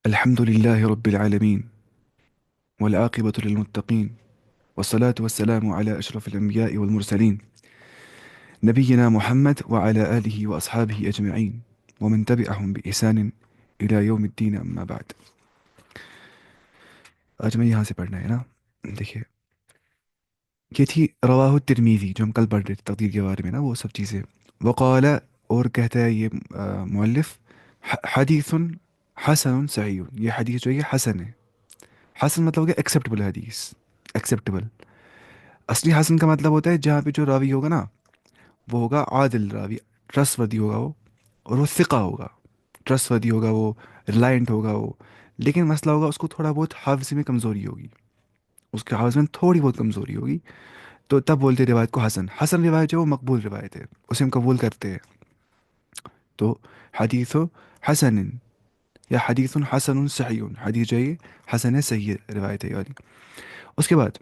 الحمد لله رب العالمين والعاقبة للمتقين والصلاة والسلام على أشرف الأنبياء والمرسلين نبينا محمد وعلى آله وأصحابه أجمعين ومن تبعهم بإحسان إلى يوم الدين أما بعد. آج میں یہاں سے پڑھنا ہے نا. دیکھیے یہ تھی رواہ الترمیذی جو ہم کل پڑھ رہے تھے تقدیر کے بارے میں نا وہ سب چیزیں. وقال اور کہتا ہے یہ مؤلف حدیث حسن صحیح. یہ حدیث جو ہے یہ حسن ہے. حسن مطلب ہو گیا ایکسیپٹیبل حدیث. ایکسیپٹیبل اصلی حسن کا مطلب ہوتا ہے جہاں پہ جو راوی ہوگا نا وہ ہوگا عادل راوی, ٹرسٹ ودی ہوگا وہ, اور وہ ثقہ ہوگا, ٹرسٹ ودی ہوگا وہ, ریلائنٹ ہوگا وہ. لیکن مسئلہ ہوگا اس کو تھوڑا بہت حافظ میں کمزوری ہوگی, اس کے حافظ میں تھوڑی بہت کمزوری ہوگی, تو تب بولتے ہیں روایت کو حسن. حسن روایت جو ہے وہ مقبول روایت ہے, اسے ہم قبول کرتے ہیں. تو حدیث حسن یا حدیث حسن صحیح, حدیث جو ہے یہ حسن ہے, صحیح روایت ہے یہ والی. اس کے بعد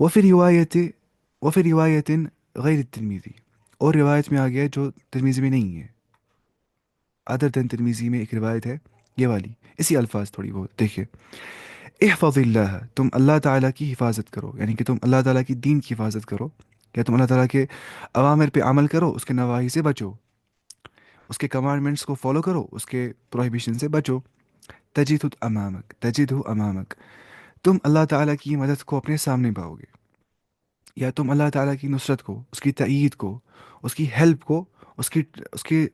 وفی روایت وفی روایت غیر الترمیزی, اور روایت میں آ گیا جو ترمیزی میں نہیں ہے, ادر دین ترمیزی میں ایک روایت ہے یہ والی, اسی الفاظ تھوڑی بہت. دیکھیے احفظ اللہ, تم اللہ تعالیٰ کی حفاظت کرو, یعنی کہ تم اللہ تعالیٰ کی دین کی حفاظت کرو, یا تم اللہ تعالیٰ کے اوامر پہ عمل کرو, اس کے نواحی سے بچو, اس کے کمانڈمنٹس کو فالو کرو, اس کے پروہیبیشن سے بچو. تجد امامک, تجد امامک, تم اللہ تعالیٰ کی مدد کو اپنے سامنے پاؤ گے, یا تم اللہ تعالیٰ کی نصرت کو, اس کی تائید کو, اس کی ہیلپ کو, اس کی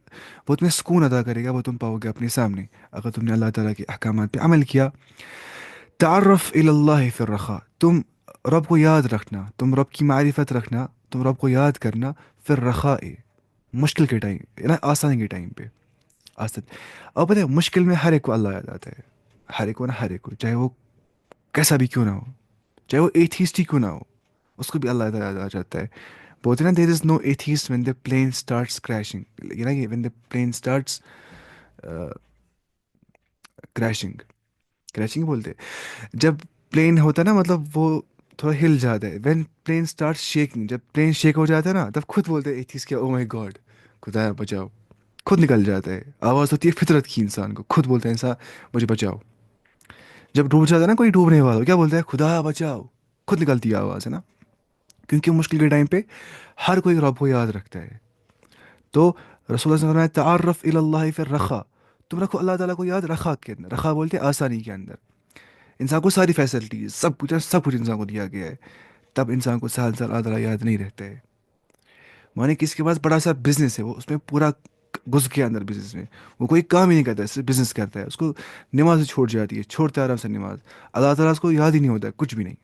وہ تمہیں سکون عطا کرے گا, وہ تم پاؤ گے اپنے سامنے اگر تم نے اللہ تعالیٰ کے احکامات پہ عمل کیا. تعرف الی اللہ فی الرخاء, تم رب کو یاد رکھنا, تم رب کی معرفت رکھنا, تم رب کو یاد کرنا فی الرخاء, مشکل کے ٹائم نا, آسانی کے ٹائم پہ. آسان, اور پتہ ہے مشکل میں ہر ایک کو اللہ یاد آتا ہے, ہر ایک کو نا, ہر ایک کو, چاہے وہ کیسا بھی کیوں نہ ہو, چاہے وہ ایتھیسٹ ہی کیوں نہ ہو, اس کو بھی اللہ تعالیٰ یاد آ جاتا ہے. بولتے ہیں نا, there is no atheist when the plane starts crashing, یہ نا کہ when the plane starts crashing, crashing بولتے ہیں جب پلین ہوتا ہے نا, مطلب وہ تھوڑا ہل جاتا ہے. وین پلین اسٹارٹ شیکنگ, جب پلین شیک ہو جاتا ہے نا, تب خود بولتے ہیں ایتھیسٹ کیا, او مائی گاڈ, خدا بچاؤ, خود نکل جاتا ہے. آواز ہوتی ہے فطرت کی انسان کو, خود بولتا ہے انسان مجھے بچاؤ. جب ڈوب جاتا ہے نا کوئی ڈوبنے والا, کیا بولتا ہے, خدا بچاؤ, خود نکلتی ہے آواز, ہے نا. کیونکہ مشکل کے ٹائم پہ ہر کوئی رب کو یاد رکھتا ہے. تو رسول اللہ صلی اللہ علیہ وسلم نے تعارف الی اللہ فی الرخاء, تم رکھو اللہ تعالیٰ کو یاد رخا کے اندر. رخا بولتے ہیں آسانی کے اندر. انسان کو ساری فیسلٹیز, سب کچھ, سب کچھ انسان کو دیا گیا ہے, تب انسان کو سال سال اللہ تعالیٰ یاد نہیں رہتا ہے. مانے کسی کے پاس بڑا سا بزنس ہے, وہ اس میں پورا گھس گیا اندر بزنس میں, وہ کوئی کام ہی نہیں کرتا ہے, صرف بزنس کرتا ہے, اس کو نماز چھوٹ جاتی ہے, چھوڑتا ہے آرام سے نماز, اللہ تعالیٰ اس کو یاد ہی نہیں ہوتا ہے کچھ بھی نہیں.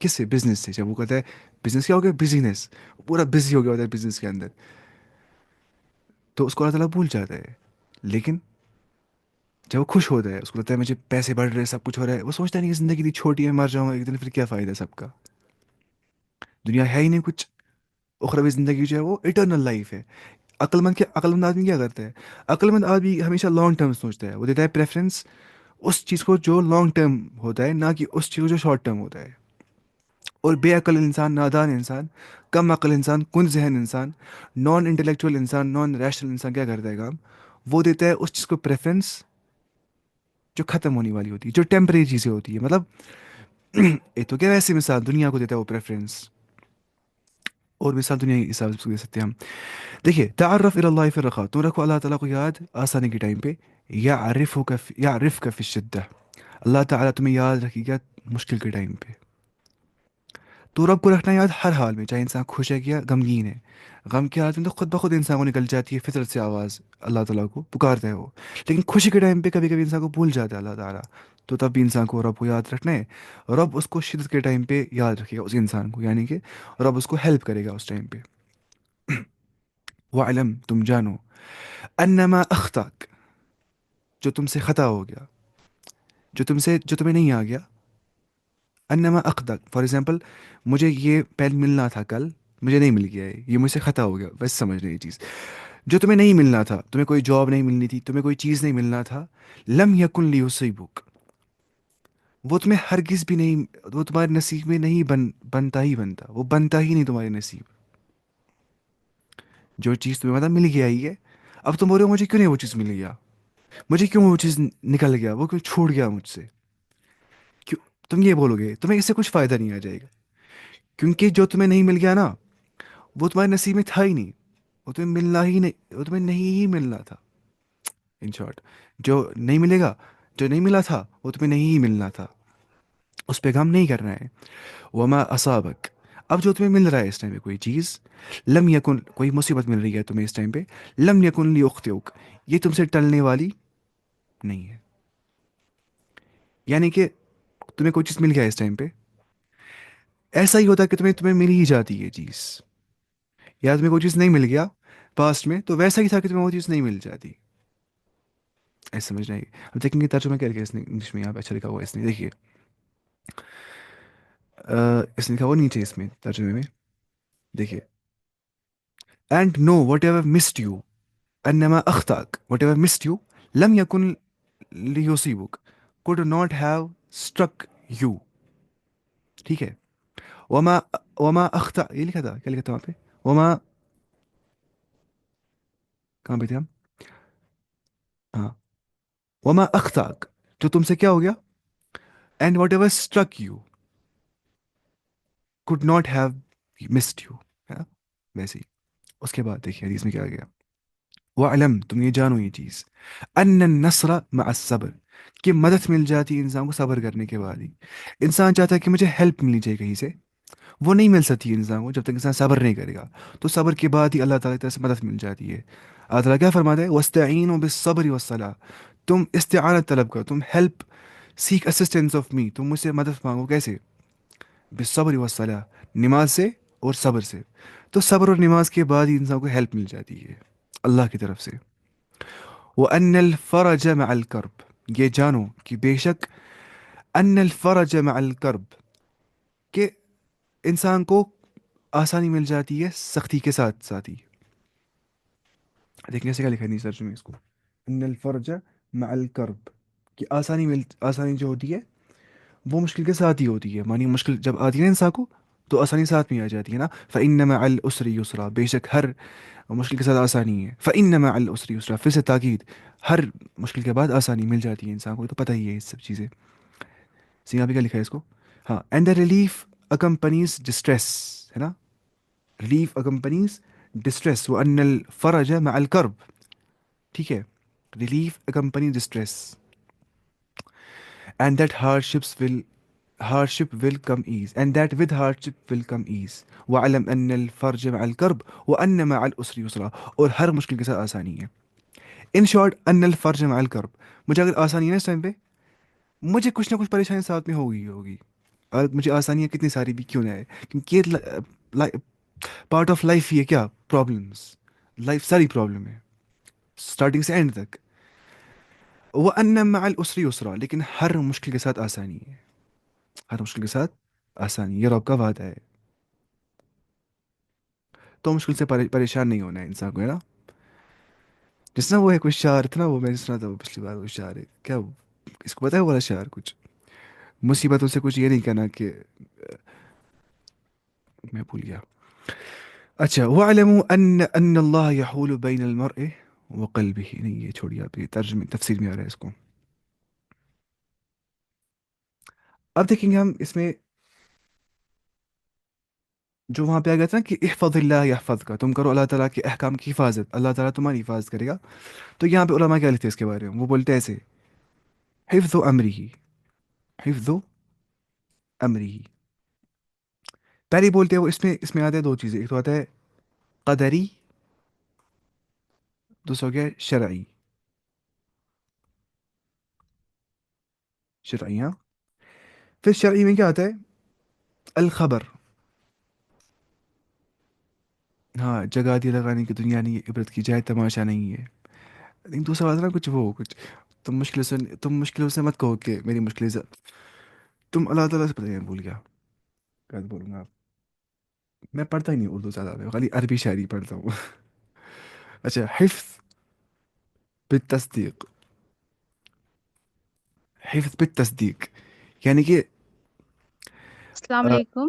کس سے, بزنس سے. جب وہ کہتا ہے بزنس کیا ہو گیا, بزنس, پورا بزی ہو گیا ہوتا ہے بزنس کے اندر, تو اس کو اللہ تعالیٰ بھول جاتا ہے. لیکن جب وہ خوش ہوتا ہے, اس کو لگتا ہے مجھے پیسے بڑھ رہے ہیں, سب کچھ ہو رہا ہے, وہ سوچتا نہیں کہ زندگی اتنی چھوٹی ہے, مر جاؤں گا ایک دن, پھر کیا فائدہ ہے سب کا, دنیا ہے ہی نہیں کچھ. اخروی زندگی جو ہے وہ اٹرنل لائف ہے. عقل مند آدمی کیا کرتا ہے, عقل مند آدمی ہمیشہ لانگ ٹرم سوچتا ہے, وہ دیتا ہے پریفرنس اس چیز کو جو لانگ ٹرم ہوتا ہے, نہ کہ اس چیز کو جو شارٹ ٹرم ہوتا ہے. اور بے عقل انسان, نادان انسان, کم عقل انسان, کن ذہن انسان, نان انٹلیکچوئل انسان, نان ریشنل انسان کیا کرتا ہے کام, وہ دیتا ہے اس چیز کو پریفرنس جو ختم ہونے والی ہوتی ہے, جو ٹیمپریری چیزیں ہوتی ہے. مطلب ایک تو کیا ویسے مثال دنیا کو دیتا ہے وہ پریفرنس, اور مثال دنیا کے حساب سے دے سکتے ہیں ہم. دیکھیے تعرف الی اللہ فی الرخاء, تو رکھو اللہ تعالیٰ کو یاد آسانی کے ٹائم پہ. یعرفک فی الشدہ, اللہ تعالیٰ تمہیں یاد رکھے گا مشکل کے ٹائم پہ. تو رب کو رکھنا یاد ہر حال میں, چاہے انسان خوش ہے یا غمگین ہے. غم کے حالت میں تو خود بخود انسان کو نکل جاتی ہے فطرت سے آواز, اللہ تعالیٰ کو پکارتا ہے وہ. لیکن خوشی کے ٹائم پہ کبھی کبھی انسان کو بھول جاتا ہے اللہ تعالیٰ, تو تب بھی انسان کو رب کو یاد رکھنا ہے. رب اس کو شدت کے ٹائم پہ یاد رکھے گا اس انسان کو, یعنی کہ رب اس کو ہیلپ کرے گا اس ٹائم پہ. وعلم, تم جانو, انما اخطاک, جو تم سے خطا ہو گیا, جو تمہیں نہیں آ گیا. انما اخطاک, فار ایگزامپل مجھے یہ پین ملنا تھا کل, مجھے نہیں مل گیا ہے, یہ مجھ سے خطا ہو گیا, بس سمجھ رہے یہ چیز. جو تمہیں نہیں ملنا تھا, تمہیں کوئی جاب نہیں ملنی تھی, تمہیں کوئی چیز نہیں ملنا تھا, لم یکن لیصیبک, وہ تمہیں ہرگز بھی نہیں, وہ تمہارے نصیب میں نہیں بنتا ہی بنتا, وہ بنتا ہی نہیں تمہارے نصیب. جو چیز تمہیں مطلب مل گیا ہی ہے, اب تم بول رہے ہو مجھے کیوں نہیں وہ چیز مل گیا, مجھے کیوں وہ چیز نکل گیا، وہ کیوں چھوٹ گیا مجھ سے، کیوں؟ تم یہ بولو گے تمہیں اس سے کچھ فائدہ نہیں آ جائے گا، کیونکہ جو تمہیں نہیں مل گیا نا، وہ تمہارے نصیب میں تھا ہی نہیں، وہ تمہیں ملنا ہی نہیں، وہ تمہیں نہیں ہی ملنا تھا. ان شارٹ، جو نہیں ملے گا، جو نہیں ملا تھا وہ تمہیں نہیں ہی ملنا تھا، اس پہ غم نہیں کرنا ہے. وما اصابک، اب جو تمہیں مل رہا ہے اس ٹائم پہ کوئی چیز، لم یکن، کوئی مصیبت مل رہی ہے تمہیں اس ٹائم پہ، لم یکن لیختوک، یہ تم سے ٹلنے والی نہیں ہے. یعنی کہ تمہیں کوئی چیز مل گیا اس ٹائم پہ، ایسا ہی ہوتا ہے کہ تمہیں مل ہی جاتی ہے یہ چیز. یا تمہیں کوئی چیز نہیں مل گیا پاسٹ میں، تو ویسا ہی تھا کہ تمہیں وہ چیز نہیں مل جاتی. ایسا سمجھنا ہے. اب دیکھیں گے ترجمہ کیا لکھا ہے اس نے انگلش میں، یہاں پہ اچھا لکھا ہوا ہے اس نے، دیکھیے اس نے لکھا ہوا نیچے اس میں ترجمے میں، دیکھیے. And know whatever missed you, انما اخطاک، وٹ ایور مسڈ یو لم یکن لیوسیبک، could not have struck you. ٹھیک ہے. وما وما اخطا، یہ لکھا تھا، کیا لکھا تھا وہاں پہ؟ وما، کہاں پہ تھے ہم؟ ہاں، وما اخطاک، جو تم سے کیا ہو گیا، and whatever struck you could not have missed you، ہے نا؟ ویسے ہی. اس کے بعد دیکھیے حدیث میں کیا گیا. وعلم، تم یہ جانو یہ چیز، ان النصر مع الصبر، کہ مدد مل جاتی ہے انسان کو صبر کرنے کے بعد ہی. انسان چاہتا ہے کہ مجھے ہیلپ ملنی چاہیے کہیں سے، وہ نہیں مل سکتی ہے انسان کو جب تک انسان صبر نہیں کرے گا. تو صبر کے بعد ہی اللہ تعالیٰ کی طرف سے مدد مل جاتی ہے. اللہ تعالیٰ کیا فرماتا ہے، وَاسْتَعِينُوا بِالصَّبْرِ وَالصَّلَاةِ، تم استعانت طلب کرو، تم help, seek assistance of me, تم مجھ سے مدد مانگو. کیسے؟ بالصبر والصلاة، نماز سے اور صبر سے. تو صبر اور نماز کے بعد ہی انسان کو ہیلپ مل جاتی ہے اللہ کی طرف سے. وَأَنَّ الْفَرَجَ مَعَ الْكَرْبِ، یہ جانو کہ بے شک، ان الفرج مع الکرب، کہ انسان کو آسانی مل جاتی ہے سختی کے ساتھ ساتھ ہی. دیکھنے سے کیا لکھا ہے نہیں سرچ میں اس کو، ان الفرج مع الکرب، کہ آسانی جو ہوتی ہے وہ مشکل کے ساتھ ہی ہوتی ہے. مانی مشکل جب آتی ہے نا انسان کو، تو آسانی ساتھ میں آ جاتی ہے نا. فإن مع العسر یسرا، بے شک ہر مشکل کے ساتھ آسانی ہے. فإن مع العسر یسرا، پھر سے تاکید، ہر مشکل کے بعد آسانی مل جاتی ہے انسان کو، تو پتہ ہی ہے یہ سب چیزیں. سیاہ پہ کیا لکھا ہے اس کو؟ ہاں، اینڈ دا ریلیف اکمپنیز ڈسٹریس، ہے نا؟ ریلیف اکمپنیز ڈسٹریس، وان الفرج مع الکرب. ٹھیک ہے، relief accompany distress, and that hardship will come ease, and that with hardship will come ease. وعلم ان الفرج مع الكرب وان مع العسر يسرا، اور ہر مشکل کے ساتھ آسانی ہے. ان شارٹ، ان الفرج مع الكرب، مجھے اگر آسانی ہے نا اس ٹائم پہ، مجھے کچھ نہ کچھ پریشانی ساتھ میں ہوگی ہوگی. اور مجھے آسانیاں کتنی ساری بھی کیوں نہ ہے، کیونکہ یہ پارٹ آف لائف ہی ہے. کیا پرابلمس؟ لائف ساری پرابلم ہے اسٹارٹنگ سے اینڈ تک. وہ ان مع العسر یسرا، لیکن ہر مشکل کے ساتھ آسانی ہے، ہر مشکل کے ساتھ آسانی، یہ رب کا وعدہ ہے. تو مشکل سے پریشان نہیں ہونا ہے انسان کو، ہے نا؟ جس طرح وہ ہے کوئی شعر تھا نا، وہ میں نے سنا تھا وہ پچھلی بار، وہ شعر ہے کیا اس کو پتا ہے وہ والا شعر، کچھ مصیبتوں سے کچھ یہ نہیں کہنا کہ، میں بھول گیا. اچھا، وَاعْلَمُوا أَنَّ اللَّهَ يَحُولُ بَيْنَ الْمَرْءِ وَقَلْبِهِ، نہیں یہ چھوڑیے، آپ یہ ترجمے تفسیر میں آ رہا ہے اس کو. اب دیکھیں گے ہم اس میں جو وہاں پہ آ گیا تھا نا کہ احفظ اللہ یحفظ کا، تم کرو اللہ تعالیٰ کے احکام کی حفاظت، اللہ تعالیٰ تمہاری حفاظت کرے گا. تو یہاں پہ علماء کیا لکھتے ہیں اس کے بارے میں؟ وہ بولتے ہیں ایسے، حفظ امری، حفظ امری. پہلے بولتے ہیں وہ، اس میں آتے ہیں دو چیزیں، ایک تو آتا ہے قدری، دوسرا ہو گیا شرعی. شرعی، ہاں. پھر شرعی میں کیا آتا ہے؟ الخبر. ہاں، جگہ دی لگانے کی دنیا نہیں ہے، عبرت کی جائے تماشا نہیں ہے. لیکن دوسرا بات ہے نا، کچھ تم مشکلوں سے مت کہو کہ میری مشکلیں تم اللہ تعالیٰ سے، پتہ نہیں، میں بھول گیا کیا بولوں گا. میں پڑھتا ہی نہیں اردو زیادہ، میں خالی عربی شاعری پڑھتا ہوں. اچھا، حفظ بالتصدیق، حفظ بالتصدیق، یعنی کہ السلام آ، علیکم.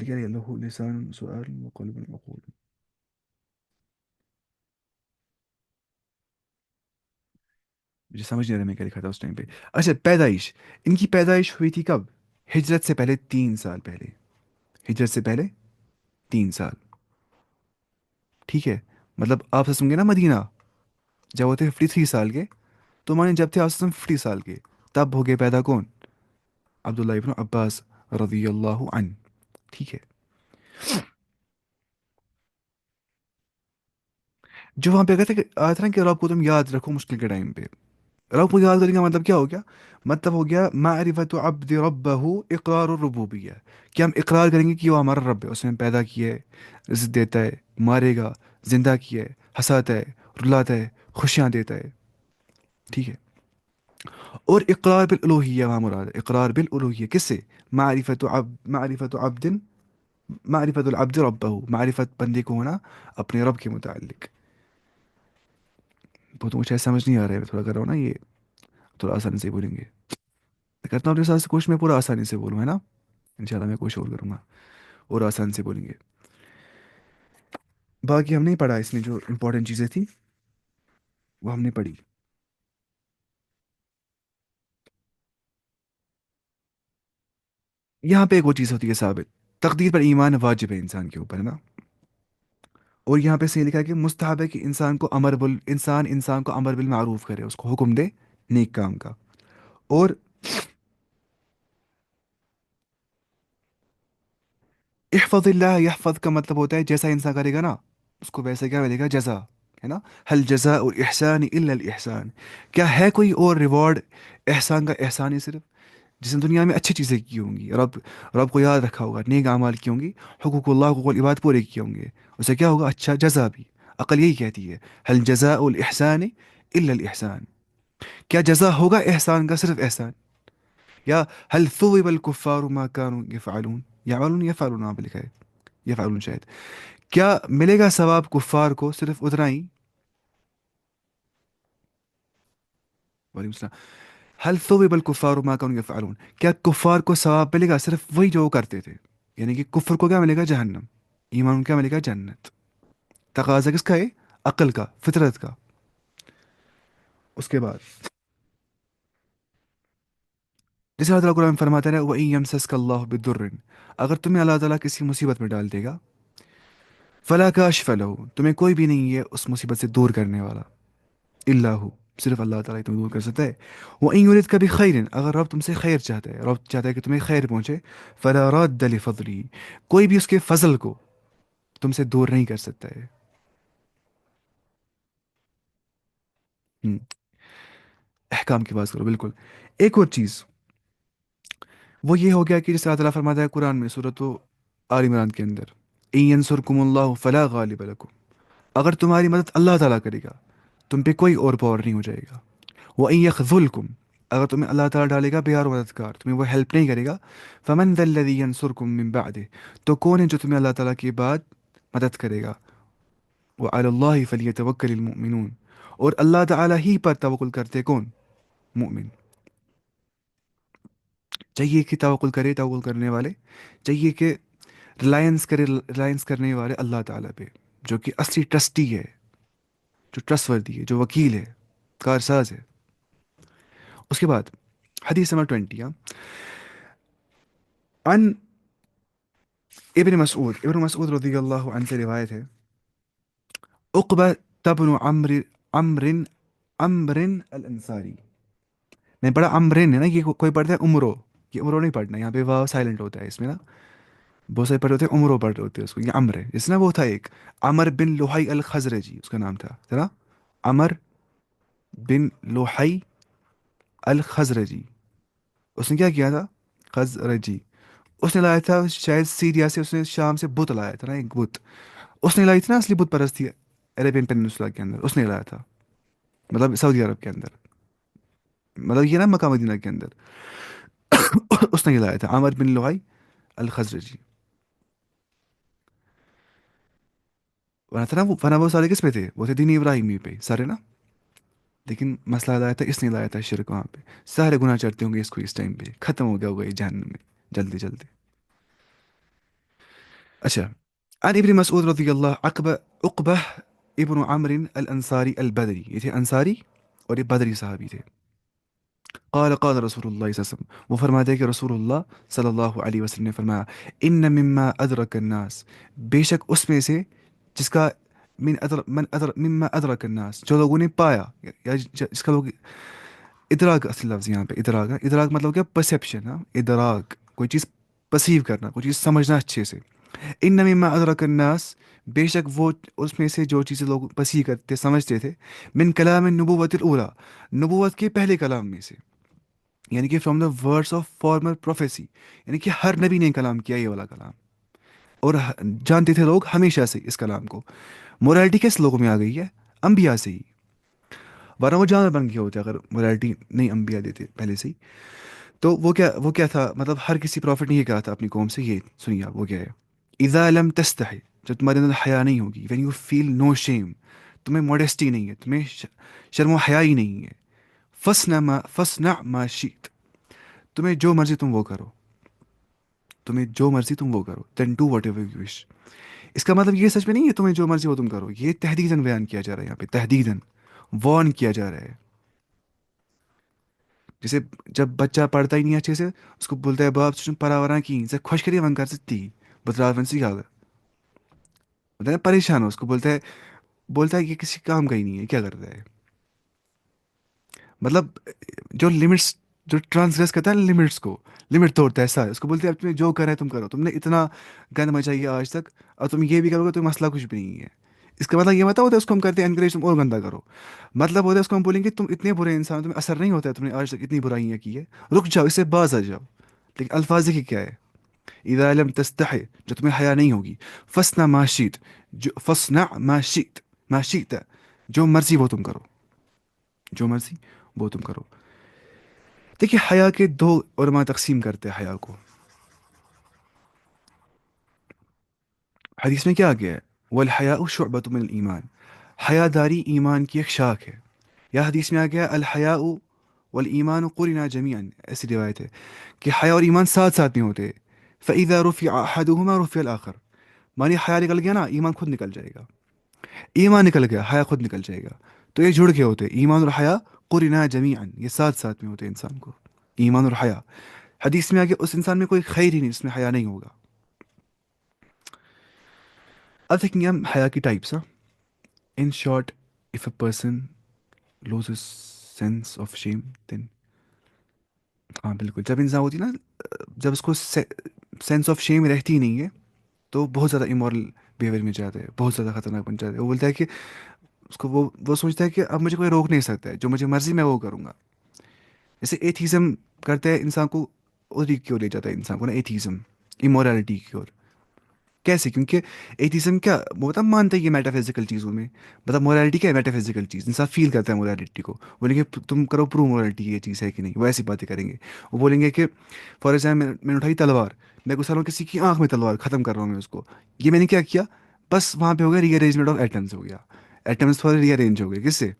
کیا لہو لسان سؤال وقلب عقول. مجھے سمجھ نہیں آ رہا میں کیا لکھا تھا اس ٹائم پہ. اچھا پیدائش. ان کی پیدائش ہوئی تھی کب؟ ہجرت سے پہلے 3 سال پہلے. ہجرت سے پہلے 3 سال. ٹھیک ہے. مطلب آپ سمجھیں گے نا مدینہ جب وہ تھے 53 سال کے، تو مانے جب تھے آپ 50 سال کے تب ہو گئے پیدا کون؟ عبداللہ ابن عباس رضی اللہ عنہ. ٹھیک ہے. جو وہاں پہ کہتے کہ آیا تھا نا کہ رب کو تم یاد رکھو مشکل کے ٹائم پہ. رب کو یاد کرنے کا مطلب کیا ہو گیا؟ مطلب ہو گیا معرفت عبد ربہ اقرار الربوبیہ. کہ ہم اقرار کریں گے کہ وہ ہمارا رب ہے، اس نے پیدا کیا ہے، رزق دیتا ہے، مارے گا، زندہ کیا ہے، ہنساتا ہے، رلاتا ہے، خوشیاں دیتا ہے. ٹھیک ہے. اور اقرار بالالوہیہ وہاں مراد ہے. اقرار بالالوہیہ کس سے؟ معرفت عبد، معرفت العبد ربہ، معرفت بندے کو ہونا اپنے رب کے متعلق. وہ تو مجھے سمجھ نہیں آ رہا ہے، تھوڑا کر رہا ہوں نا یہ، تھوڑا آسانی سے بولیں گے. میں کرتا ہوں اپنے ساتھ سے کوشش میں پورا آسانی سے بولوں، ہے نا. انشاءاللہ میں کوشش اور کروں گا اور آسان سے بولیں گے. باقی ہم نہیں پڑھا اس میں جو امپورٹنٹ چیزیں تھیں وہ ہم نے پڑھی. یہاں پہ ایک وہ چیز ہوتی ہے ثابت، تقدیر پر ایمان واجب ہے انسان کے اوپر، ہے نا. اور یہاں پہ صحیح لکھا ہے کہ مستحب ہے کہ انسان کو امر بالمعروف کرے، اس کو حکم دے نیک کام کا. اور احفظ اللہ یحفظ کا مطلب ہوتا ہے جیسا انسان کرے گا نا اس کو ویسے کیا ملے گا؟ جزا. ہے نا. حل جزاء الاحسان الا الاحسان. کیا ہے کوئی اور ریوارڈ احسان کا؟ احسان ہی صرف. جس نے دنیا میں اچھی چیزیں کی ہوں گی، رب کو یاد رکھا ہوگا، نیک اعمال کی ہوں گی، حقوق العباد پورے کیے ہوں گے، اسے کیا ہوگا؟ اچھا جزا بھی. عقل یہی کہتی ہے حل جزاء الاحسان الا الاحسان. کیا جزا ہوگا احسان کا؟ صرف احسان. یا هل ثوب الكفار ما كانوا يفعلون، يفعلون وہاں پہ لکھا ہے یفعلون شاید. کیا ملے گا ثواب کفار کو صرف اتنا ہی؟ وعلیکم السلام. هل ثوب الكفار ما كانوا يفعلون. کیا کفار کو ثواب ملے گا صرف وہی جو وہ کرتے تھے؟ یعنی کہ کفر کو کیا ملے گا؟ جہنم. ایمان کو کیا ملے گا؟ جنت. تقاضا کس کا ہے؟ عقل کا، فطرت کا. اس کے بعد جیسے اللہ تعالیٰ قرآن میں فرماتا ہے وَإِن يَمْسَسْكَ اللَّهُ بِضُرٍّ، اگر تمہیں اللہ تعالیٰ کسی مصیبت میں ڈال دے گا، فلا کاشف لہ، تمہیں کوئی بھی نہیں ہے اس مصیبت سے دور کرنے والا، الا ہو، صرف اللہ تعالیٰ ہی تمہیں دور کر سکتا ہے. وَإِن يُرِدْكَ بِخَيْرٍ، اگر رب تم سے خیر چاہتا ہے، رب چاہتا ہے کہ تمہیں خیر پہنچے، فلا راد لفضلہ، کوئی بھی اس کے فضل کو تم سے دور نہیں کر سکتا ہے. ہم، احکام کی بات کرو بالکل. ایک اور چیز وہ یہ ہو گیا کہ جس اللہ تعالیٰ فرماتا ہے قرآن میں سورۃ آل عمران کے اندر ان ینصرکم اللہ فلا غالب لکم، اگر تمہاری مدد اللہ تعالیٰ کرے گا تم پہ کوئی اور پاور نہیں ہو جائے گا. وَإِن يَخْذُلْكُمْ، اگر تمہیں اللہ تعالیٰ ڈالے گا بے اور مددگار، تمہیں وہ ہیلپ نہیں کرے گا، فَمَن ذَا الَّذِي يَنصُرُكُم مِّن بَعْدِهِ، تو کون ہے جو تمہیں اللہ تعالیٰ کے بعد مدد کرے گا. وَعَلَى اللَّهِ فَلْيَتَوَكَّلِ الْمُؤْمِنُونَ، اور اللہ تعالیٰ ہی پر توکل کرتے کون؟ مؤمن. چاہیے کہ توکل کرے، توکل کرنے والے چاہیے کہ ریلائنس کرنے والے اللہ تعالیٰ پہ، جو کہ اصلی ٹرسٹی ہے، جو ٹرسٹ وردی ہے، جو وکیل ہے، کارساز ہے. اس کے بعد حدیث نمبر 20 عن ابن مسعود رضی اللہ عنہ سے روایت ہے عقبہ تبن عمر عمر الانصاری. میں پڑھا عمرن ہے نا، یہ کوئی پڑھتا ہے عمرو، یہ عمرو نہیں پڑھنا، یہاں پہ واو سائلنٹ ہوتا ہے اس میں نا. بہت سارے پڑھے ہوتے ہیں عمرو پڑھ رہے ہوتے ہیں اس کو. یہ عمر ہے جس نا، وہ تھا ایک عمر بن لوہائی الخزرجی اس کا نام تھا نا. عمر بن لوہائی الخزرجی. اس نے کیا کیا تھا؟ خزرجی. اس نے لایا تھا شاید سیریا سے، اس نے شام سے بت لایا تھا نا، ایک بت. اس نے لائی تھی نا اصلی بت پرستی عربین پیننسولا کے اندر، اس نے لایا تھا، مطلب سعودی عرب کے اندر، مطلب یہ نا مکہ مدینہ کے اندر. اس نے یہ لایا تھا عامر بن لوہائی الخزرجی. ورنہ تھا نا وہ سارے کس پہ تھے؟ وہ تھے دین ابراہیمی پہ سارے نا. لیکن مسئلہ لایا تھا، اس نے لایا تھا شرک وہاں پہ. سارے گناہ چڑھتے ہوں گے اس کو اس ٹائم پہ، ختم ہو گیا ہوگا یہ جہنم میں جلدی جلدی. اچھا، عن ابن مسعود رضی اللہ عقبہ ابن عمرو الانصاری البدری، یہ تھے انصاری اور یہ بدری صحابی تھے. قال قال رسول اللہ صلی اللہ علیہ وسلم، وہ فرماتے ہیں کہ رسول اللہ صلی اللہ علیہ وسلم نے فرمایا، ان مما ادرک الناس، بے شک اس میں سے جس کا، مما ادرک الناس، جو لوگوں نے پایا، یا جس کا لوگ، ادراک اصل لفظ یہاں پہ ادراک ہے. ادراک مطلب کیا؟ پرسیپشن. ہاں، ادراک کوئی چیز پرسیو کرنا، کوئی چیز سمجھنا اچھے سے. ان مما ادرک الناس، بے شک وہ اس میں سے جو چیزیں لوگ پسیو کرتے سمجھتے تھے، من کلام النبوت الاولا، نبوت کے پہلے کلام میں سے، یعنی کہ from the words of former prophecy, یعنی کہ ہر نبی نے کلام کیا یہ والا کلام، اور جانتے تھے لوگ ہمیشہ سے اس کلام کو. مورالٹی کس لوگوں میں آ گئی ہے؟ انبیاء سے ہی، ورنہ وہ جانور بن گئے ہوتے اگر مورالٹی نہیں انبیاء دیتے پہلے سے ہی. تو وہ کیا تھا، مطلب ہر کسی پروفٹ نے یہ کہا تھا اپنی قوم سے. یہ سنیے آپ، وہ کیا ہے، اذا لم تستحی، جب تمہارے اندر حیا نہیں ہوگی، when you feel no shame، تمہیں موڈیسٹی نہیں ہے، تمہیں شرم و حیا ہی نہیں ہے، فصنع ما شئت، تمہیں جو مرضی تم وہ کرو، تمہیں جو مرضی تم وہ کرو، then do whatever you wish. اس کا مطلب یہ سچ میں نہیں ہے تمہیں جو مرضی وہ تم کرو، یہ تحدیداً بیان کیا جا رہا ہے یہاں پہ، تحدیداً وارن کیا جا رہا ہے. جیسے جب بچہ پڑھتا ہی نہیں اچھے سے، اس کو بولتا ہے باپ تم پڑھا وراں کی سے خوش کری ون کر سکتی بترا ون سی گا، ہوتا ہے نا پریشان ہو، اس کو بولتا ہے کہ کسی کام کا ہی نہیں ہے، کیا کرتا ہے. مطلب جو لمٹس، جو ٹرانسگریس کرتا ہے لمٹس کو، لمٹ توڑتا ہے سارا، اس کو بولتے ہیں اب تمہیں جو کرنا ہے تم کرو، تم نے اتنا گند مچائی ہے آج تک، اور تم یہ بھی کرو گے تو مسئلہ کچھ بھی نہیں ہے. اس کا مطلب یہ مت ہوتا ہے اس کو ہم کرتے ہیں انکریج تم اور گندہ کرو. مطلب ہوتا ہے اس کو ہم بولیں گے تم اتنے برے انسان ہو، تمہیں اثر نہیں ہوتا ہے، تم نے آج تک اتنی برائیاں کی ہے، رک جاؤ، اس سے باز آ جاؤ. لیکن الفاظ کی کیا ہے، اذا لم تستحی، جو تمہیں حیا نہیں ہوگی، فصنع ما شئت، جو فصنع ما شئت، ما شئت، جو مرضی وہ تم کرو، جو مرضی وہ تم کرو. دیکھیے حیا کے دو علماء تقسیم کرتے ہیں حیا کو. حدیث میں کیا گیا ہے، والحیاء شعبۃ من الایمان، حیا داری ایمان کی ایک شاخ ہے. یا حدیث میں آ گیا الحیاء والایمان قرنا جمیعا، ایسی روایت ہے کہ حیا اور ایمان ساتھ ساتھ میں ہوتے ہیں. فاذا رفع احدهما رفع الاخر، مانی حیا نکل گیا نا، ایمان خود نکل جائے گا، ایمان نکل گیا حیا خود نکل جائے گا. تو یہ جڑ کے ہوتے ہیں، ایمان اور حیا قرنا جمیعا، یہ ساتھ ساتھ میں ہوتے ہیں انسان کو، ایمان اور حیا. حدیث میں آگے اس انسان میں کوئی خیر ہی نہیں جس میں حیا نہیں ہوگا. اب دیکھیں گے ہم حیا کی types. In short, if a person loses sense of shame then، ہاں بالکل، جب انسان ہوتی ہے نا، جب اس کو سینس آف شیم رہتی ہی نہیں ہے، تو بہت زیادہ امورل بیہیویئر میں جاتا ہے، بہت زیادہ خطرناک بن جاتا ہے. وہ بولتا ہے کہ اس کو وہ سوچتا ہے کہ اب مجھے کوئی روک نہیں سکتا ہے، جو مجھے مرضی میں وہ کروں گا. جیسے ایتھیزم کرتے ہیں انسان کو، ادھر کی اور لے جاتا ہے انسان کو نا، ایتھیزم امورالٹی کی اور. کیسے؟ کیونکہ ایتھیزم کیا وہ مطلب مانتا ہے یہ میٹا فزیکل چیزوں میں، مطلب مورالٹی کیا ہے؟ میٹا فزیکل چیز، انسان فیل کرتا ہے مورالٹی کو. بولیں گے تم کرو پرو مورالٹی یہ چیز ہے کہ نہیں، وہ ایسی باتیں کریں گے. وہ بولیں گے کہ فار ایگزامپل میں نے اٹھائی تلوار، میں گھسا رہا ہوں کسی کی آنکھ میں تلوار، ختم کر رہا ہوں میں اس کو، یہ میں نے کیا کیا؟ بس وہاں پہ ہو گیا ری ارینجمنٹ آف ایٹمس، ہو گیا ایٹمس تھوڑے ری ارینج ہو گئے. کس سے؟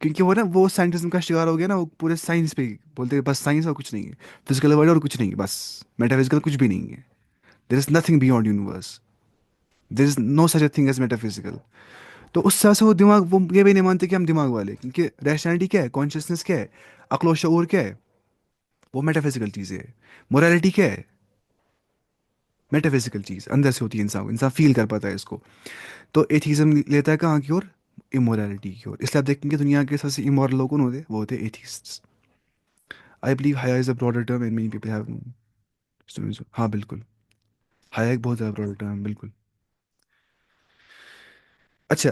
کیونکہ وہ نا وہ سائنٹزم کا شکار ہو گیا نا، وہ پورے سائنس پہ بولتے ہیں بس سائنس اور کچھ نہیں ہے، فزیکل ورلڈ اور کچھ نہیں ہے، بس میٹا فزیکل کچھ بھی نہیں ہے. There is nothing beyond universe, there is no such a thing as metaphysical. تو اس حساب سے وہ دماغ، وہ یہ بھی نہیں مانتے کہ ہم دماغ والے، کیونکہ ریشنلٹی کیا ہے، کانشیسنیس کیا ہے، عقل و شعور کیا ہے، وہ میٹا فزیکل چیزیں ہے. مورالٹی کیا ہے؟ میٹا فزیکل چیز اندر سے ہوتی ہے، انسان کو، انسان فیل کر پاتا ہے اس کو. تو ایتھیزم لیتا ہے کہاں کی اور؟ امورالٹی کی اور. اس لیے آپ دیکھیں گے دنیا کے سب سے امورل لوگ کون ہوتے ہیں؟ وہ ہوتے ایتھیسٹس. آئی بلیو حیا is a broader term and many people have. ہاں بالکل، حیا ایک بہت زیادہ براڈر ٹرم ہے، بالکل. اچھا،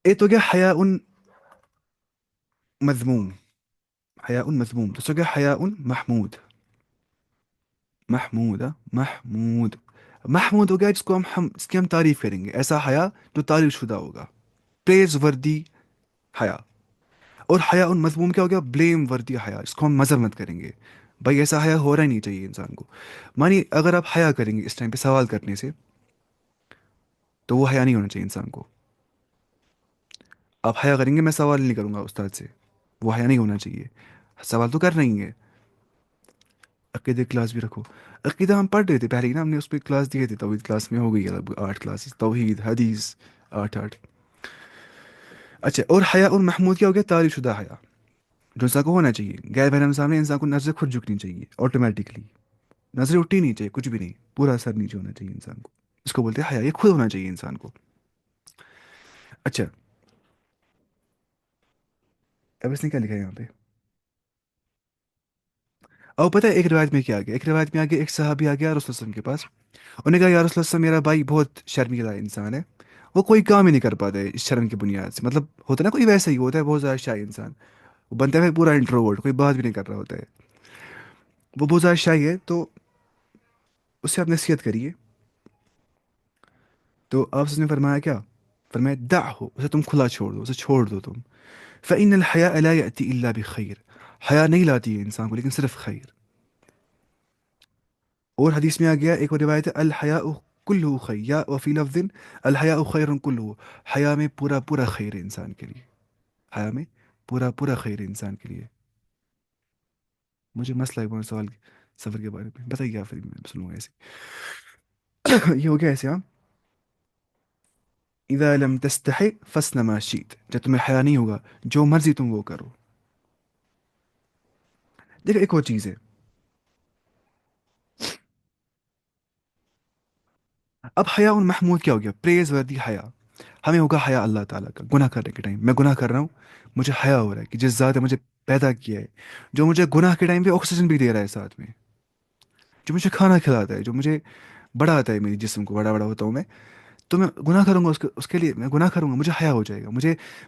ایک تو کیا حیا ان مذموم، حیا مذموم، دوسرا کیا حیا محمود. محمود محمود ہو گیا جس کو ہم اس کی ہم تعریف کریں گے، ایسا حیا جو تعریف شدہ ہوگا، پریز وردی حیا. اور حیا مذموم کیا ہو گیا؟ بلیم وردی حیا، جس کو ہم مذمت کریں گے، بھائی ایسا حیا ہو رہا ہی نہیں چاہیے انسان کو. مانی اگر آپ حیا کریں گے اس ٹائم پہ سوال کرنے سے، تو وہ حیا نہیں ہونا چاہیے انسان کو. آپ حیا کریں گے، میں سوال نہیں کروں گا استاد سے، وہ حیا نہیں ہونا چاہیے. سوال تو کرنا ہی ہے. عقیدے کلاس بھی رکھو. عقیدہ ہم پڑھ رہے تھے پہلے ہی نا، ہم نے اس پہ کلاس دیے تھے، توحید کلاس میں ہو گئی ہے لگ بھگ 8 کلاسز، توحید حدیث، 8 8. اچھا، اور حیا اور محمود کیا ہو گیا؟ تعریف شدہ حیا، جو انسان کو ہونا چاہیے. غیر محرم سامنے انسان کو نظر خود جھکنی چاہیے آٹومیٹکلی، نظریں اٹھنی نہیں چاہیے، کچھ بھی نہیں، پورا سر نیچے ہونا چاہیے انسان کو. اس کو بولتے ہیں حیا، یہ خود ہونا چاہیے انسان کو. اچھا، اب اس نے کیا لکھا ہے یہاں پہ؟ اور پتہ ہے ایک روایت میں کیا آ گیا؟ ایک روایت میں آ گیا ایک صحابی آ گیا رسول اللہ صلی اللہ علیہ وسلم کے پاس. انہوں نے کہا یا رسول اللہ صلی اللہ علیہ وسلم، میرا بھائی بہت شرمیلا انسان ہے، وہ کوئی کام ہی نہیں کر پاتا ہے اس شرم کی بنیاد سے. مطلب ہوتا ہے نا کوئی ویسا ہی ہوتا ہے بہت زیادہ شائع انسان، وہ بنتا ہے پورا انٹروورٹ، کوئی بات بھی نہیں کر رہا ہوتا ہے، وہ بہت زیادہ شائع ہے. تو اس سے آپ نصیحت کریے. تو آپ نے فرمایا کیا؟ فرمایا دعہ، اسے تم کھلا چھوڑ دو، اسے چھوڑ دو تم. فإن الحياء لا يأتي إلا بخير، حیا نہیں لاتی ہے انسان کو لیکن صرف خیر. اور حدیث میں آ گیا ایک اور روایت ہے الحیاء کلہ خیر، یا وفی لفظ الحیاء خیر کلہ، حیا میں پورا پورا خیر ہے انسان کے لیے، حیا میں پورا پورا خیر ہے انسان کے لیے. مجھے مسئلہ ہے بہت سوال سفر کے بارے میں بتائیے، آپ پھر میں سنوں گا ایسے. یہ ہو گیا ایسے. ہاں، اذا لم تستحی فاصنع ما شئت، جب تمہیں حیا نہیں ہوگا جو مرضی تم وہ کرو. دیکھو ایک اور چیز ہے، اب حیا اور محمود کیا ہو گیا؟ پریز وردی حیا. ہمیں ہوگا حیا اللہ تعالیٰ کا گناہ کرنے کے ٹائم. میں گناہ کر رہا ہوں، مجھے حیا ہو رہا ہے کہ جس ذات نے مجھے پیدا کیا ہے، جو مجھے گناہ کے ٹائم پہ آکسیجن بھی دے رہا ہے ساتھ میں، جو مجھے کھانا کھلاتا ہے، جو مجھے بڑھاتا ہے میری جسم کو، بڑا بڑا ہوتا ہوں میں. تو میں گناہ کروں گا اس کے لیے میں گناہ کروں گا، مجھے حیا ہو جائے گا،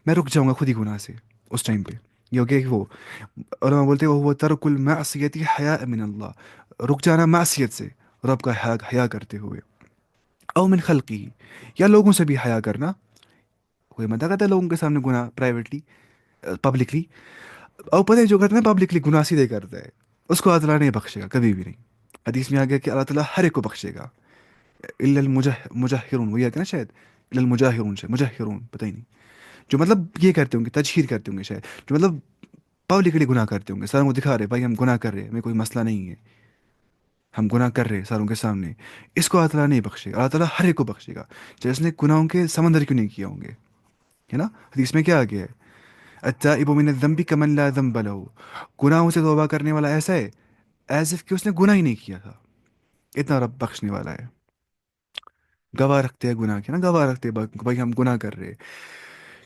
میں رک جاؤں گا خود ہی گناہ سے اس ٹائم پہ. یہ ہو گیا کہ وہ علماء بولتے ہیں وہ ترک المعصیت حیا من اللہ، رک جانا معصیت سے رب کا حیا کرتے ہوئے. او من خلقی، یا لوگوں سے بھی حیا کرنا. کوئی مدد کرتا ہے لوگوں کے سامنے گناہ پرائیویٹلی، پبلکلی. اور پتہ ہے جو کرتا ہے نا پبلکلی گناہ سیدھے کرتا ہے، اس کو اللہ تعالیٰ نہیں بخشے گا کبھی بھی نہیں. حدیث میں آ گیا کہ اللہ تعالیٰ ہر ایک کو بخشے گا الا المجہرون، وہ یہ کہ نا شاید الا المجاہرون، شاید مجہرون پتہ ہی نہیں، جو مطلب یہ کرتے ہوں گے، تجہیر کرتے ہوں گے شاید، جو مطلب پبلکلی گناہ کرتے ہوں گے، ساروں کو دکھا رہے بھائی ہم گناہ کر رہے ہیں، ہمیں کوئی مسئلہ نہیں ہے، ہم گناہ کر رہے ہیں ساروں کے سامنے. اس کو اللہ تعالیٰ نہیں بخشے گا، اللہ تعالیٰ ہر ایک کو بخشے گا چاہے اس نے گناہوں کے سمندر کیوں نہیں کیا ہوں گے. ہے نا، حدیث میں کیا آ گیا ہے؟ التائب من الذنب کمن لا ذنب له، گناہوں سے توبہ کرنے والا ایسا ہے ایز اف کہ اس نے گناہ ہی نہیں کیا تھا، اتنا رب بخشنے والا ہے. گواہ رکھتے ہیں گناہ کے نا، گواہ رکھتے ہیں بھائی ہم گناہ کر رہے ہیں.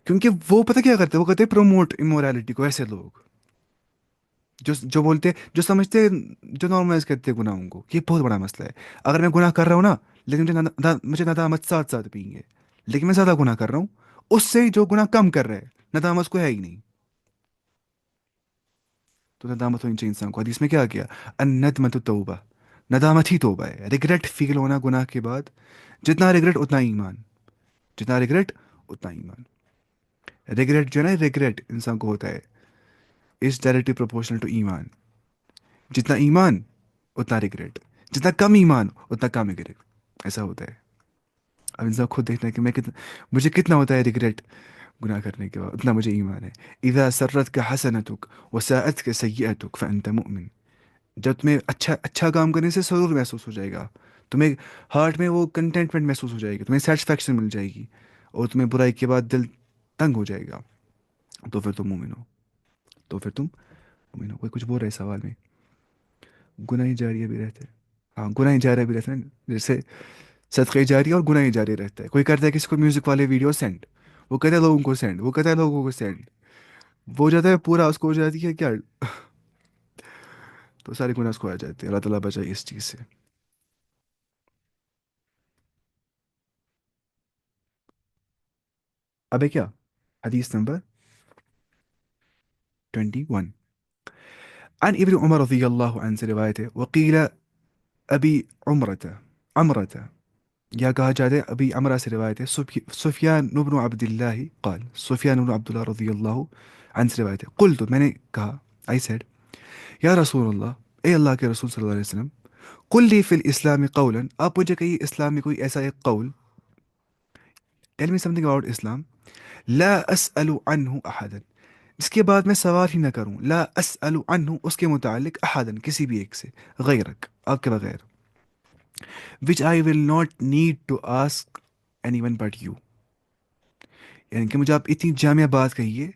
کیونکہ وہ پتہ کیا کرتے ہیں؟ وہ کرتے ہیں پروموٹ امورالٹی کو. ایسے لوگ جو بولتے، جو سمجھتے، جو نارملائز کرتے ہیں گناہوں کو، یہ بہت بڑا مسئلہ ہے. اگر میں گناہ کر رہا ہوں نا، لیکن مجھے ندامت ساتھ ساتھ بھی ہے، لیکن میں زیادہ گناہ کر رہا ہوں اس سے جو گناہ کم کر رہا ہے، ندامت اس کو ہے ہی نہیں. تو ندامت ہونی چاہیے انسان کو. حدیث میں کیا کیا؟ الندمت توبہ، ندامت ہی توبہ ہے. ریگریٹ فیل ہونا گناہ کے بعد، جتنا ریگریٹ اتنا ایمان، جتنا ریگریٹ اتنا ایمان. ریگریٹ جو ہے نا، ریگریٹ انسان کو ہوتا ہے از ڈائریکٹلی پروپورشنل ٹو ایمان. جتنا ایمان اتنا ریگریٹ، جتنا کم ایمان اتنا کم ریگریٹ، ایسا ہوتا ہے. اب انسان خود دیکھنا ہے کہ مجھے کتنا ہوتا ہے ریگریٹ گناہ کرنے کے بعد، اتنا مجھے ایمان ہے. اذا سرتک حسنتک وساءتک سیئتک فانت مؤمن. جب تمہیں اچھا اچھا کام کرنے سے سرور محسوس ہو جائے گا، تمہیں ہارٹ میں وہ کنٹینٹمنٹ محسوس ہو جائے گی، تمہیں سیٹسفیکشن مل جائے گی، اور تمہیں برائی کے بعد دل تنگ ہو جائے گا، تو پھر تم مومن ہو. تو پھر تم مومن ہو. کوئی کچھ بول رہے سوال میں؟ گناہ جاریہ بھی رہتے ہیں. ہاں، گناہ جاریہ بھی رہتے ہیں، جیسے صدقہ جاریہ اور گناہ جاریہ رہتا ہے. کوئی کرتا ہے کسی کو میوزک والے ویڈیو سینڈ، وہ کہتا ہے لوگوں کو سینڈ، وہ کہتا ہے لوگوں کو سینڈ، وہ ہو جاتا ہے پورا، اس کو ہو جاتی ہے کیا، تو سارے گناہ اس کو آ جاتے ہیں. اللہ تعالیٰ بچائے اس چیز سے. ابے کیا؟ حدیث نمبر 21. عن ابن عمر رضی اللہ عنہ سے روایت ہے، وقیل ابی عمرة، یا کہا جاتا ہے ابھی عمرہ سے روایت ہے. سفیان بن عبد اللہ قال، سفیان بن عبد اللہ رضی اللہ عنہ سے روایت ہے. قلت، میں نے کہا، آئی سیڈ، یا رسول اللہ، اے اللہ کے رسول صلی اللہ علیہ وسلم، قل لی فی الاسلام قولا، آپ مجھے کہیے اسلام میں کوئی ایسا ایک قول، tell me something about Islam, لا اسأل عنہ احدا، اس کے بعد میں سوال ہی نہ کروں، لا اسأل عنہ، اس کے متعلق، احدن، کسی بھی ایک سے، غیرک، آپ کے بغیر، which I will not need to ask anyone but you. یعنی کہ مجھے آپ اتنی جامع بات کہیے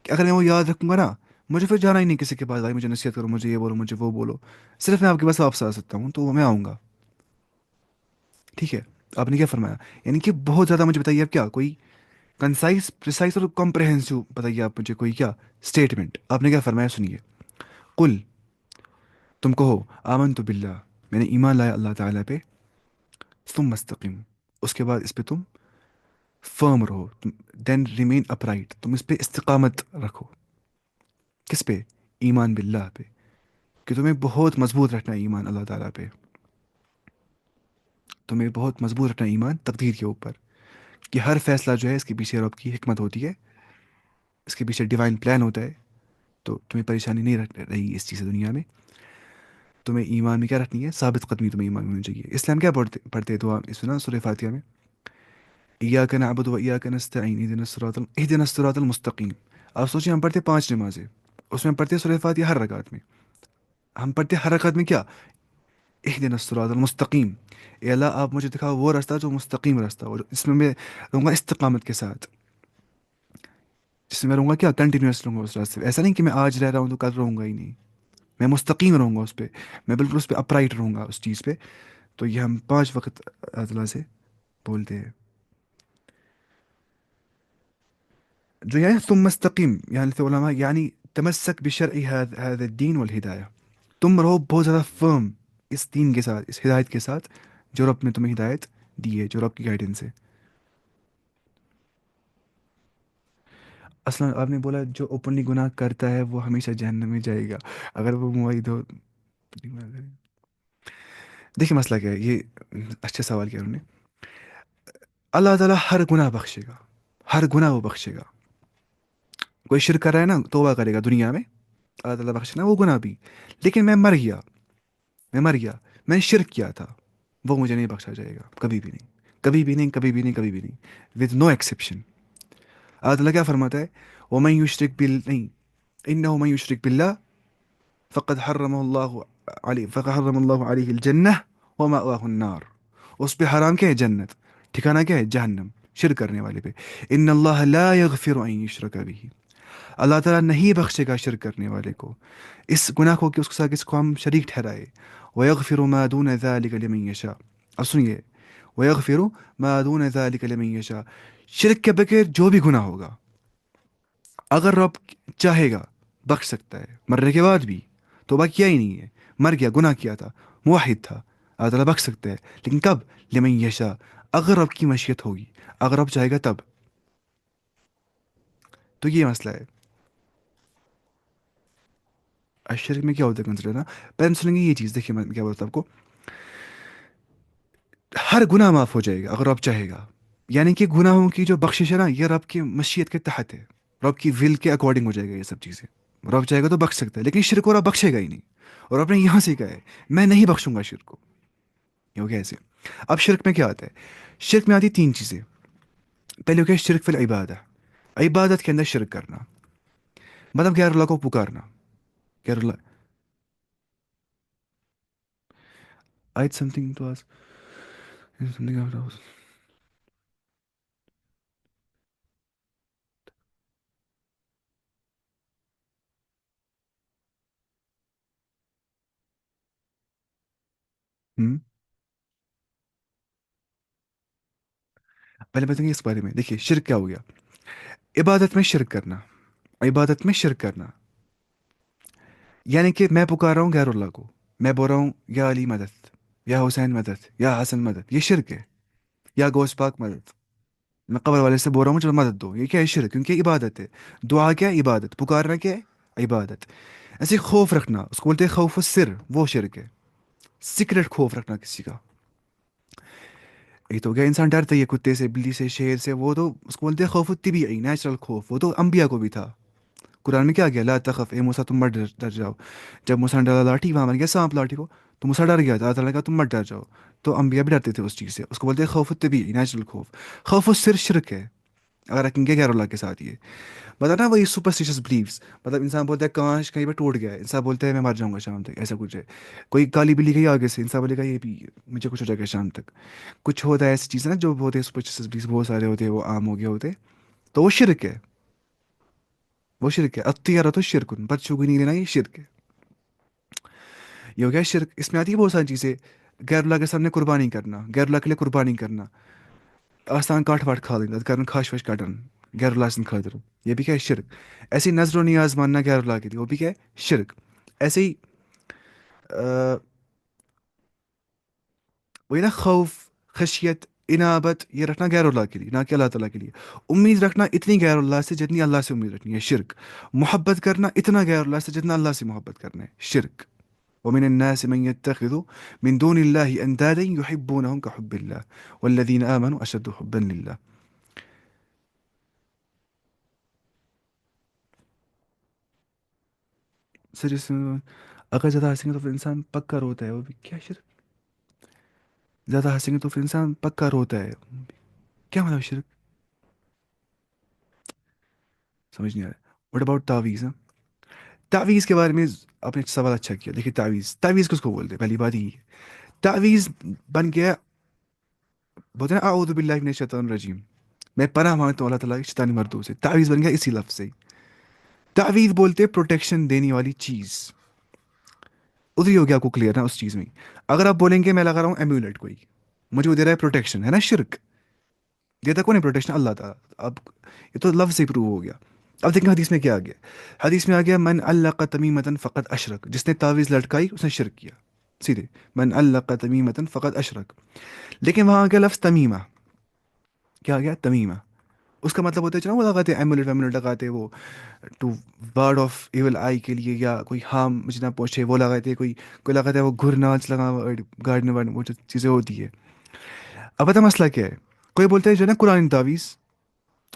کہ اگر میں وہ یاد رکھوں گا نا، مجھے پھر جانا ہی نہیں کسی کے پاس، بھائی مجھے نصیحت کرو، مجھے یہ بولو، مجھے وہ بولو، صرف میں آپ کے پاس واپس آ سکتا ہوں، تو میں آؤں گا. ٹھیک ہے. آپ نے کیا فرمایا؟ یعنی کہ بہت زیادہ مجھے بتائیے، اب کیا کوئی کنسائز، پریسائز اور کمپریہنسو بتائیے آپ مجھے، کوئی کیا اسٹیٹمنٹ. آپ نے کیا فرمایا سنیے. قل، تم کہو، آمنت باللہ، میں نے ایمان لایا اللہ تعالیٰ پہ، ثم مستقیم، اس کے بعد اس پہ تم فرم رہو، دین ریمین اپرائٹ، تم اس پہ استقامت رکھو. کس پہ؟ ایمان باللہ پہ، کہ تمہیں بہت مضبوط رکھنا ہے ایمان اللہ تعالیٰ پہ، تمہیں بہت مضبوط رکھنا ہے ایمان تقدیر کے اوپر، کہ ہر فیصلہ جو ہے اس کے پیچھے رب کی حکمت ہوتی ہے، اس کے پیچھے ڈیوائن پلان ہوتا ہے. تو تمہیں پریشانی نہیں رہی اس چیز سے دنیا میں. تمہیں ایمان میں کیا رکھنی ہے؟ ثابت قدمی تمہیں ایمان میں ہونی چاہیے. اسلام کیا پڑھتے ہیں دعا اس میں نا سورہ فاتحہ میں؟ ایاک نعبد و ایاک نستعین اہدنا الصراط المستقیم. آپ سوچیں، ہم پڑھتے 5 نمازیں، اس میں پڑھتے سورہ فاتحہ ہر رکعت میں. ہم پڑھتے ہر رکعت میں کیا؟ اہدنا الصراط المستقیم. اے اللہ آپ مجھے دکھاؤ وہ راستہ جو مستقیم راستہ، اور اس میں رہوں گا استقامت کے ساتھ، جس میں میں رہوں گا کیا، کنٹینیوس رہوں گا اس راستے پہ. ایسا نہیں کہ میں آج رہ رہا ہوں تو کل رہوں گا ہی نہیں، میں مستقیم رہوں گا اس پہ، میں بالکل اس پہ اپرائٹ رہوں گا اس چیز پہ. تو یہ ہم 5 وقت اللہ سے بولتے ہیں. جو یعنی تم مستقیم، یعنی علماء یعنی تمسک بشرع هذا الدین والہدایہ، تم رہو بہت زیادہ فرم اس دین کے ساتھ، اس ہدایت کے ساتھ جو رب نے تمہیں ہدایت دی ہے، جو رب کی گائیڈنس ہے. اصلا آپ نے بولا جو اوپنلی گناہ کرتا ہے وہ ہمیشہ جہنم میں جائے گا اگر وہ معاہد ہو. دیکھیں مسئلہ کیا ہے، یہ اچھا سوال کیا انہوں نے. اللہ تعالیٰ ہر گناہ بخشے گا، ہر گناہ وہ بخشے گا. کوئی شرک کر رہا ہے نا، توبہ کرے گا دنیا میں، اللہ تعالیٰ بخشنا وہ گناہ بھی. لیکن میں مر گیا، میں مر گیا، میں نے شرک کیا تھا، وہ مجھے نہیں بخشا جائے گا کبھی بھی نہیں، کبھی بھی نہیں، کبھی بھی نہیں، کبھی بھی نہیں، ود نو ایکسیپشن. اللہ تعالیٰ کیا فرماتا ہے؟ وَمَن يُشْرِكْ نہیں، إِنَّهُ مَن يُشْرِكْ بِاللَّهِ فقد حرم اللہ علیہ الجنہ ومأواہ النار. اس پہ حرام کیا ہے؟ جنت. ٹھکانہ کیا ہے؟ جہنم. شرک کرنے والے پہ. ان اللہ لا یغفر ان یشرک به، اللہ تعالیٰ نہیں بخشے گا شرک کرنے والے کو، اس گناہ کو کہ اس کے ساتھ اس کو ہم شریک ٹھہرائے. ویغفر ما دون ذلک لمن یشاء. اب سنیے، ویغفر ما دون ذلک لمن یشاء، شرک کے بغیر جو بھی گناہ ہوگا اگر رب چاہے گا بخش سکتا ہے، مرنے کے بعد بھی. توبہ کیا ہی نہیں ہے، مر گیا، گناہ کیا تھا، موحد تھا، اللہ تعالیٰ بخش سکتا ہے. لیکن کب؟ لمن یشاء، اگر رب کی مشیت ہوگی، اگر رب چاہے گا تب. تو یہ مسئلہ ہے. الشرک میں کیا ہوتا ہے کنسیڈر نا، پہلے سنیں گے یہ چیز. دیکھیے میں کیا بولتا ہوں آپ کو، ہر گناہ معاف ہو جائے گا اگر رب چاہے گا. یعنی کہ گناہوں کی جو بخشش ہے نا، یہ رب کی مشیت کے تحت ہے، رب کی ول کے اکارڈنگ ہو جائے گا یہ سب چیزیں. رب چاہے گا تو بخش سکتا ہے، لیکن شرک کو رب بخشے گا ہی نہیں. اور رب نے یہاں سے کہا ہے میں نہیں بخشوں گا شرک کو. یہ ہو گیا ایسے. اب شرک میں کیا آتا ہے؟ شرک میں آتی 3 چیزیں. پہلے ہو گیا شرک فی العبادہ، عبادت کے اندر شرک کرنا، مطلب غیر اللہ کو پکارنا. غیر اللہ آیت سمتھنگ ٹو اس پہلے بتائیں گے اس بارے میں. دیکھیے شرک کیا ہو گیا؟ عبادت میں شرک کرنا، عبادت میں شرک کرنا. یعنی کہ میں پکار رہا ہوں غیر اللہ کو، میں بول رہا ہوں یا علی مدد، یا حسین مدد، یا حسن مدد، یہ شرک ہے. یا گوس پاک مدد، میں قبر والے سے بول رہا ہوں چلو مدد دو، یہ کیا ہے؟ شرک. کیونکہ عبادت ہے. دعا کیا ہے؟ عبادت. پکارنا کیا ہے؟ عبادت. ایسے خوف رکھنا، اس کو بولتے ہیں خوف السر، وہ شرک ہے. سیکرٹ خوف رکھنا کسی کا. یہ تو گیا انسان ڈرتا ہی ہے کتے سے، بلی سے، شیر سے، وہ تو اس کو بولتے ہیں خوف الطبیعی، نیچرل خوف. وہ تو انبیاء کو بھی تھا. قرآن میں کیا گیا؟ لا تخف اے موسیٰ تم مت ڈر جاؤ. جب موسیٰ نے ڈالا لاٹھی، وہاں بن گیا سانپ لاٹھی کو، تو موسیٰ ڈر گیا تھا. اللہ تعالیٰ نے کہا تم مت ڈر جاؤ. تو انبیاء بھی ڈرتے تھے اس چیز سے. اس کو بولتے ہیں خوف الطبیعی، نیچرل خوف. خوف السر شرک ہے. اگر رکھیں گے غیر اللہ کے ساتھ یہ بتا نا وہی سپرسٹیشس بلیفس. مطلب انسان بولتا ہے کانچ کہیں پہ ٹوٹ گیا ہے, انسان بولتا ہے میں مر جاؤں گا شام تک, ایسا کچھ ہے. کوئی کالی بلی گئی آگے سے, انسان بولے گا یہ بھی مجھے کچھ ہو جائے گا شام تک. کچھ ہوتا ہے ایسی چیزیں نا جو ہوتے ہیں سپرسٹیشس بلیفس بہت سارے ہوتے ہیں, وہ عام ہو گئے ہوتے, تو وہ شرک ہے. وہ شرک ہے. اطیارہ تو شرکن, بچوں کو نہیں لینا یہ شرک ہے. یہ ہو گیا شرک. اس میں آتی ہے بہت ساری چیزیں. غیر اللہ کے سامنے قربانی کرنا, غیر اللہ کے لیے قربانی کرنا, آسان کاٹ واٹ کھا لیں کرن خاش وش کٹن غیر اللہ سند خاطر, یہ بھی کیا ہے شرک. ایسے ہی نظر و نیاز ماننا غیر اللہ کے لیے, وہ بھی کیا ہے شرک. ایسے ہی وہی نا خوف, خشیت, انابت, یہ رکھنا غیر اللہ کے لیے نہ کہ اللہ تعالیٰ کے لیے. امید رکھنا اتنی غیر اللہ سے جتنی اللہ سے امید رکھنی ہے شرک. محبت کرنا اتنا غیر اللہ سے جتنا اللہ سے محبت کرنا ہے شرک. ومن الناس من يتخذ من دون الله اندادا يحبونهم كحب الله والذين امنوا اشد حبا لله. سر اگر زیادہ ہنسیں گے تو پھر انسان پکا روتا ہے, وہ بھی کیا شرک. زیادہ ہنسیں گے تو پھر انسان پکا روتا ہے, کیا مطلب شرک, سمجھ نہیں آ رہا. وٹ اباؤٹ تعویذ. تعویذ کے بارے میں آپ نے سوال اچھا کیا. دیکھیے تعویذ, تعویذ کس کو بولتے ہیں, پہلی بات یہ ہے. تعویذ بن گیا, بولتے ہیں نا اعوذ باللہ من الشیطان الرجیم, میں پناہ مانگتا ہوں اللہ تعالیٰ کی شیطانی مردوں سے. تعویذ بن گیا اسی لفظ سے. تعویذ بولتے ہیں پروٹیکشن دینے والی چیز. ادھر ہی ہو گیا آپ کو کلیئر نا اس چیز میں. اگر آپ بولیں گے میں لگا رہا ہوں ایمولیٹ کوئی, مجھے وہ دے رہا ہے پروٹیکشن, ہے نا شرک. دیتا کون ہے پروٹیکشن, اللہ تعالیٰ. اب یہ تو لفظ سے پروو ہو گیا. اب دیکھیں حدیث میں کیا آ گیا. حدیث میں آ گیا من علق تمیمۃ فقط اشرک, جس نے تعویذ لٹکائی اس نے شرک کیا سیدھے. من علق تمیمۃ فقط اشرک. لیکن وہاں آ گیا لفظ تمیمہ. کیا آ گیا تمیمہ. اس کا مطلب ہوتا ہے چلو وہ لگاتے ہیں ایمولیٹ ویمولیٹ لگاتے ہیں وہ ٹو وارڈ آف ایول آئی کے لیے, یا کوئی ہارم مجھے نہ پہنچے وہ لگاتے ہیں. کوئی کوئی لگاتا ہے وہ گھر ناچ لگا گارڈن وارڈن, وہ جو چیزیں ہوتی ہے. اب پتہ مسئلہ کیا ہے. کوئی بولتا ہے جو ہے نا قرآن تعویذ,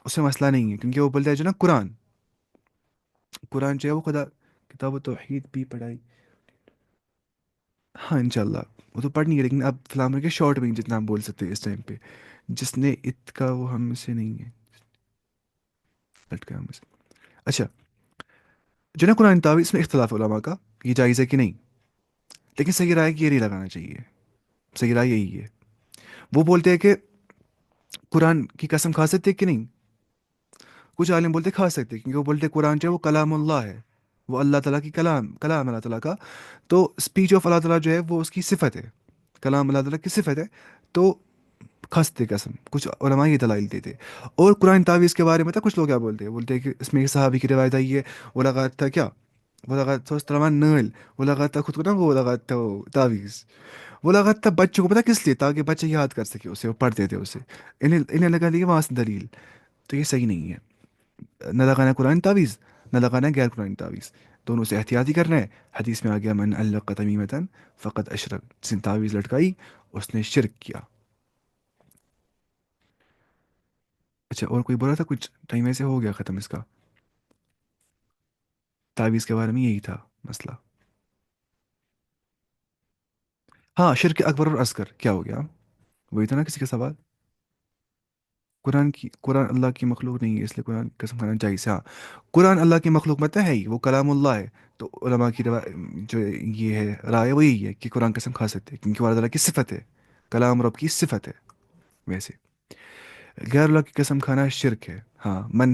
اس میں مسئلہ نہیں ہے, کیونکہ وہ بولتا ہے جو نا قرآن, قرآن جو ہے وہ خدا کتاب و توحید بھی پڑھائی. ہاں انشاءاللہ وہ تو پڑھنی ہے, لیکن اب فی الحال کے شارٹ میں جتنا ہم بول سکتے ہیں اس ٹائم پہ. جس نے ات کا وہ ہم میں سے نہیں ہے, لٹکا ہم میں سے. اچھا, جو نا قرآن تعویذ اس میں اختلاف ہے علماء کا, یہ جائز ہے کہ نہیں. لیکن صحیح رائے کہ یہ نہیں لگانا چاہیے. صحیح رائے یہی ہے. وہ بولتے ہیں کہ قرآن کی قسم کھا سکتے کہ نہیں. کچھ عالم بولتے کھا سکتے, کیونکہ وہ بولتے قرآن جو ہے وہ کلام اللہ ہے, وہ اللہ تعالیٰ کی کلام اللہ تعالیٰ کا. تو اسپیچ آف اللہ تعالیٰ جو ہے وہ اس کی صفت ہے, کلام اللہ تعالیٰ کی صفت ہے. تو کھا سکتے قسم. کچھ علماء یہ دلائل دیتے. اور قرآن تعویذ کے بارے میں تھا کچھ لوگ کیا بولتے ہیں, بولتے ہیں کہ اس میں ایک صحابی کی روایت آئی ہے, وہ لگا تھا کیا, وہ لگا تھا اس طرح نل, وہ لگا تھا خود کو نا, وہ لگا تھا وہ تعویذ, وہ لگا تھا بچوں کو, پتا کس لیے, تاکہ بچے یاد کر سکے اسے, وہ پڑھتے تھے اسے. انہیں لگا کہ وہاں سے دلیل. تو یہ صحیح نہیں ہے. نہ لگانا قرآن تعویذ, نہ لگانا غیر قرآن تعویذ, دونوں سے احتیاطی کرنا ہے. حدیث میں آ گیا من علق تمیمۃ فقط اشرک, جس نے تعویذ لٹکائی اس نے شرک کیا. اچھا, اور کوئی بولا تھا کچھ, ٹائم ایسے ہو گیا ختم اس کا. تعویذ کے بارے میں یہی تھا مسئلہ. ہاں شرک اکبر اور اصغر کیا ہو گیا, وہی تھا نا کسی کا سوال. قرآن اللہ کی مخلوق نہیں ہے, اس لیے قرآن کی قسم کھانا چاہیے. ہاں قرآن اللہ کی مخلوق مت ہے ہی, وہ کلام اللہ ہے. تو علماء کی جو یہ ہے رائے وہ یہی ہے کہ قرآن قسم کھا سکتے ہیں, کیونکہ وہ اللہ تعالیٰ کی صفت ہے, کلام رب کی صفت ہے. ویسے غیر اللہ کی قسم کھانا شرک ہے. ہاں من